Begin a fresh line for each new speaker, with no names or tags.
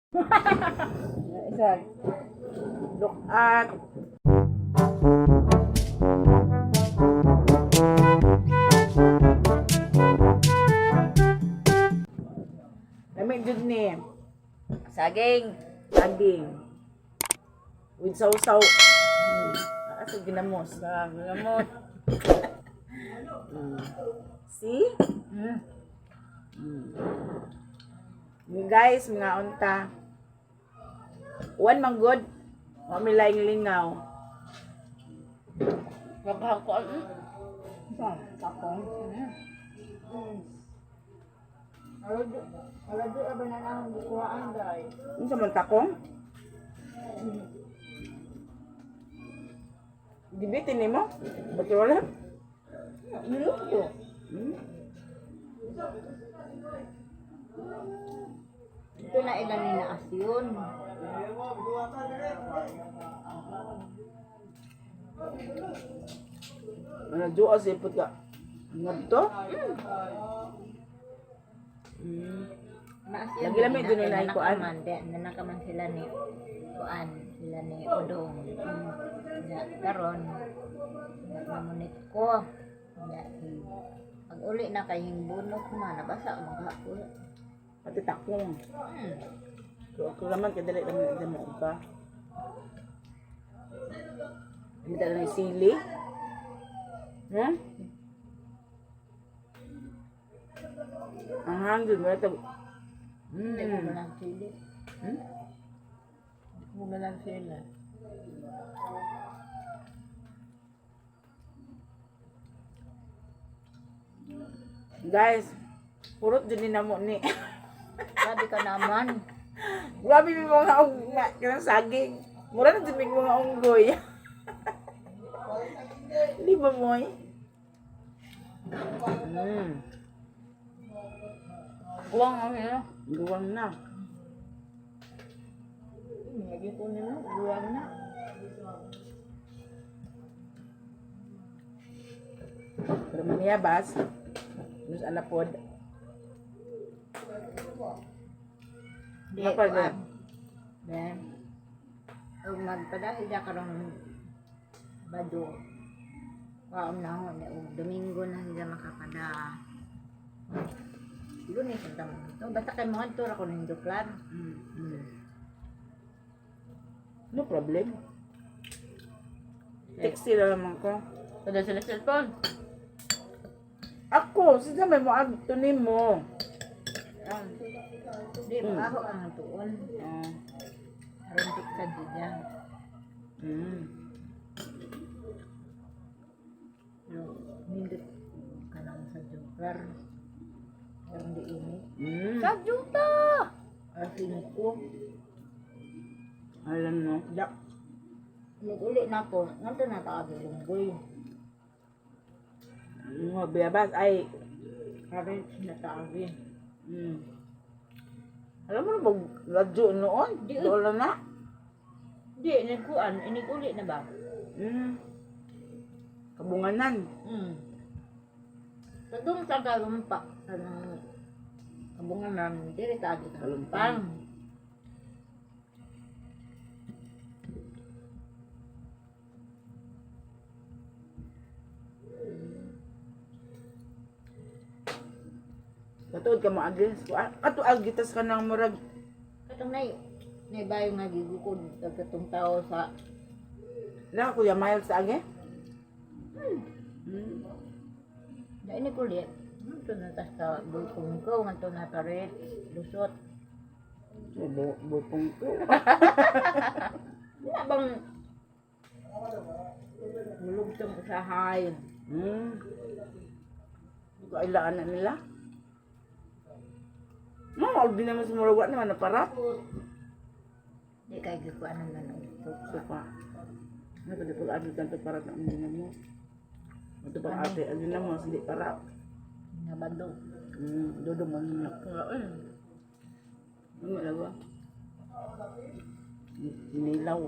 Isa. Look at. Lamig jud ni. Saging. Saging. With sausaw. Asa ginamos. Ginamot. See? Guys, mga unta. One man good. Mami laing lingaw. Pagkakuan. Takong.
Alado ba na lang bukuhaan guys?
Ano sa man takong? Gibitin ni mo? Ba't wala?
Niluto. Ito na ilan ni naasyon.
Ano juwa sipot ka? Ngadto?
Naasyon.
Lagi lamig dun yung naikuan.
Nanakaman sila ni kuan, sila ni Udong. Karon namunit ko. Pag uli na kay himbunok na nabasa maghapon.
Pati takong. Ako naman kadali naman mo ka. Hindi talaga yung sili. Ang hangin mo ito.
Hindi ko na lang sili. Hindi ko na lang sila.
Guys, purot din na mo ni.
Grabe ka naman.
Grabe yung mga ungga, kanang saging. Mura na din mga unggoy. Di ba mo eh?
Buwang ang hila.
Guwang na.
Lagi ko nila, buwang na.
Pero maniyabas. Nus anapod.
Di,
Apa
kuan.
dyan?
Ben. O magpadahil na karong bado. Waom na ho, Domingo na sila makapada. Lunes ang tamo ito. Basta kay mga ito, ako ng duklan.
No problem. Text sila naman ko.
Kada sila cellphone.
Ako, sila may mo agtunin mo.
Di, maaho ang tuon. Rentik sa dyan. Nindot ka lang sa joker. Pero hindi init. Sa juta! Asin ko.
Alam mo.
Dak. Nag-uli na po. Nandito na tayo lunggoy.
Mga biyabas ay.
Sabi na tayo.
Alam mo na ba, radyo noon?
Di.
Doon na.
Di, nagkuan. Inig-uli na ba?
Kabunganan.
Tadong sa kalumpak. Kanang kabungan namin. Diri tayo sa kalumpang.
Katuod ka mo agis. Kato agitas ka ng murag.
Katong na bayo nga gigukod. Katong tao sa
Na Kuya Miles sa agi?
na inig-uli. Ito na tas sa bulkong ko. Ito na tarit. Lusot.
Bupong ko.
Wala bang mulugtong usahay.
Kailangan na nila. No, di naman sumulawa naman na parap.
Di kayo gikuan ng ganun.
So pa. Ano pa di pag-adi kanto parap na hindi na mo. Ito pag-adi, adi na mo, hindi parap.
Nabado.
Dodo mo na. Ano lawa? Nilaw.